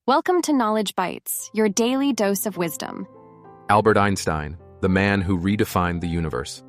Welcome to Knowledge Bites, your daily dose of wisdom. Albert Einstein, the man who redefined the universe.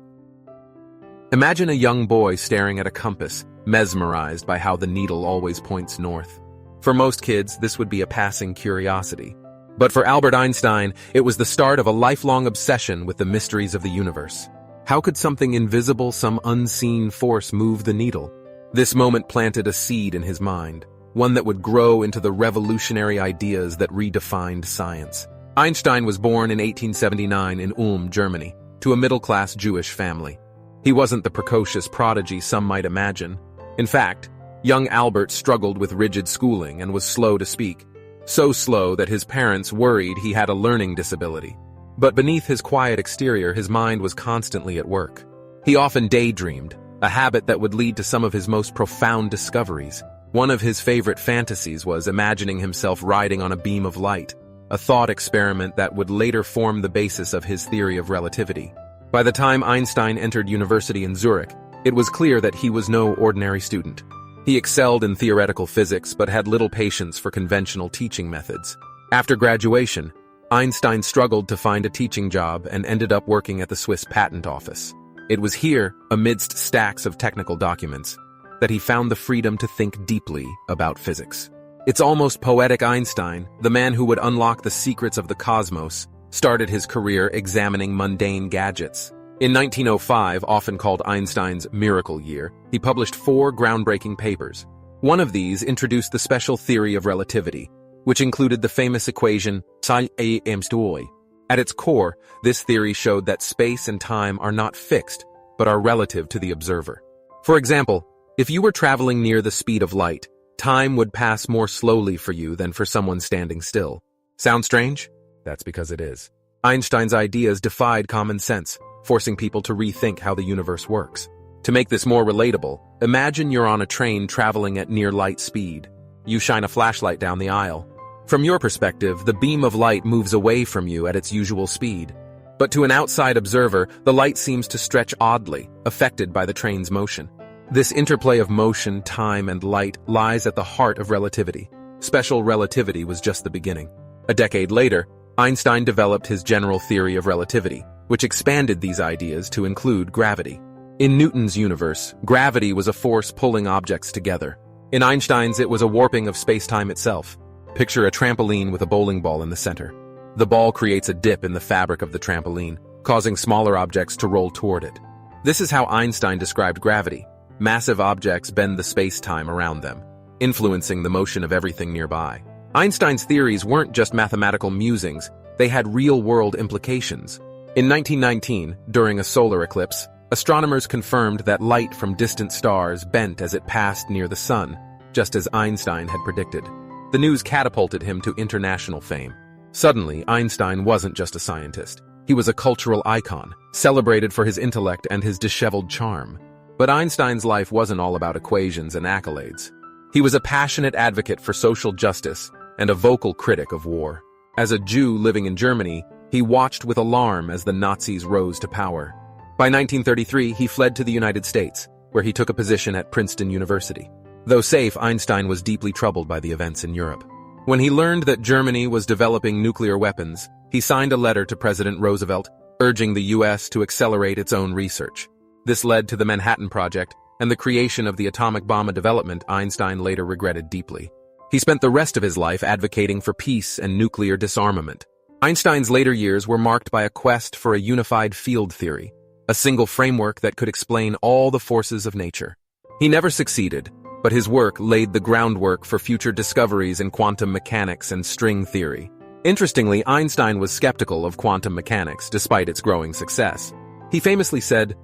Imagine a young boy staring at a compass, mesmerized by how the needle always points north. For most kids, this would be a passing curiosity. But for Albert Einstein, it was the start of a lifelong obsession with the mysteries of the universe. How could something invisible, some unseen force move the needle? This moment planted a seed in his mind, one that would grow into the revolutionary ideas that redefined science. Einstein was born in 1879 in Ulm, Germany, to a middle-class Jewish family. He wasn't the precocious prodigy some might imagine. In fact, young Albert struggled with rigid schooling and was slow to speak, so slow that his parents worried he had a learning disability. But beneath his quiet exterior, his mind was constantly at work. He often daydreamed, a habit that would lead to some of his most profound discoveries. One of his favorite fantasies was imagining himself riding on a beam of light, a thought experiment that would later form the basis of his theory of relativity. By the time Einstein entered university in Zurich, it was clear that he was no ordinary student. He excelled in theoretical physics but had little patience for conventional teaching methods. After graduation, Einstein struggled to find a teaching job and ended up working at the Swiss Patent Office. It was here, amidst stacks of technical documents, that he found the freedom to think deeply about physics. It's almost poetic. Einstein, the man who would unlock the secrets of the cosmos, started his career examining mundane gadgets. In 1905, often called Einstein's miracle year, he published 4 groundbreaking papers. One of these introduced the special theory of relativity, which included the famous equation psi a mstoi. At its core, this theory showed that space and time are not fixed, but are relative to the observer. For example, if you were traveling near the speed of light, time would pass more slowly for you than for someone standing still. Sound strange? That's because it is. Einstein's ideas defied common sense, forcing people to rethink how the universe works. To make this more relatable, imagine you're on a train traveling at near light speed. You shine a flashlight down the aisle. From your perspective, the beam of light moves away from you at its usual speed. But to an outside observer, the light seems to stretch oddly, affected by the train's motion. This interplay of motion, time, and light lies at the heart of relativity. Special relativity was just the beginning. A decade later, Einstein developed his general theory of relativity, which expanded these ideas to include gravity. In Newton's universe, gravity was a force pulling objects together. In Einstein's, it was a warping of space-time itself. Picture a trampoline with a bowling ball in the center. The ball creates a dip in the fabric of the trampoline, causing smaller objects to roll toward it. This is how Einstein described gravity. Massive objects bend the space-time around them, influencing the motion of everything nearby. Einstein's theories weren't just mathematical musings, they had real-world implications. In 1919, during a solar eclipse, astronomers confirmed that light from distant stars bent as it passed near the sun, just as Einstein had predicted. The news catapulted him to international fame. Suddenly, Einstein wasn't just a scientist. He was a cultural icon, celebrated for his intellect and his disheveled charm. But Einstein's life wasn't all about equations and accolades. He was a passionate advocate for social justice and a vocal critic of war. As a Jew living in Germany, he watched with alarm as the Nazis rose to power. By 1933, he fled to the United States, where he took a position at Princeton University. Though safe, Einstein was deeply troubled by the events in Europe. When he learned that Germany was developing nuclear weapons, he signed a letter to President Roosevelt, urging the U.S. to accelerate its own research. This led to the Manhattan Project and the creation of the atomic bomb, a development Einstein later regretted deeply. He spent the rest of his life advocating for peace and nuclear disarmament. Einstein's later years were marked by a quest for a unified field theory, a single framework that could explain all the forces of nature. He never succeeded, but his work laid the groundwork for future discoveries in quantum mechanics and string theory. Interestingly, Einstein was skeptical of quantum mechanics despite its growing success. He famously said,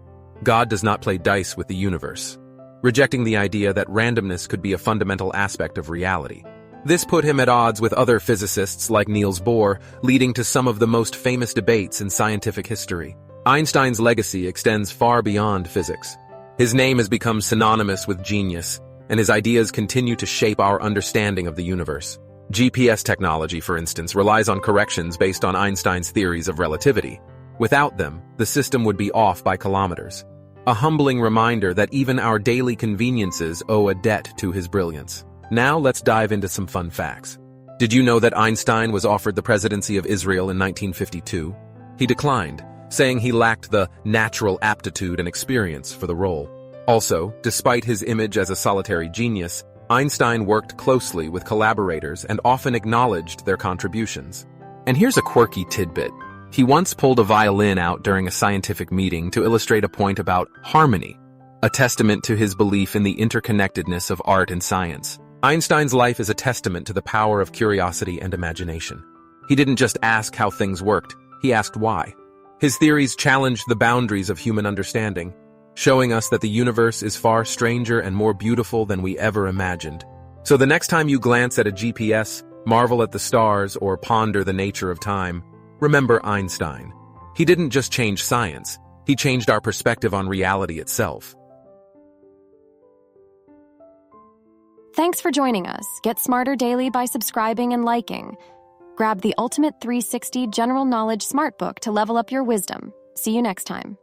"God does not play dice with the universe," rejecting the idea that randomness could be a fundamental aspect of reality. This put him at odds with other physicists like Niels Bohr, leading to some of the most famous debates in scientific history. Einstein's legacy extends far beyond physics. His name has become synonymous with genius, and his ideas continue to shape our understanding of the universe. GPS technology, for instance, relies on corrections based on Einstein's theories of relativity. Without them, the system would be off by kilometers. A humbling reminder that even our daily conveniences owe a debt to his brilliance. Now let's dive into some fun facts. Did you know that Einstein was offered the presidency of Israel in 1952? He declined, saying he lacked the natural aptitude and experience for the role. Also, despite his image as a solitary genius, Einstein worked closely with collaborators and often acknowledged their contributions. And here's a quirky tidbit. He once pulled a violin out during a scientific meeting to illustrate a point about harmony, a testament to his belief in the interconnectedness of art and science. Einstein's life is a testament to the power of curiosity and imagination. He didn't just ask how things worked, he asked why. His theories challenged the boundaries of human understanding, showing us that the universe is far stranger and more beautiful than we ever imagined. So the next time you glance at a GPS, marvel at the stars, or ponder the nature of time, remember Einstein. He didn't just change science, he changed our perspective on reality itself. Thanks for joining us. Get smarter daily by subscribing and liking. Grab the Ultimate 360 General Knowledge Smart Book to level up your wisdom. See you next time.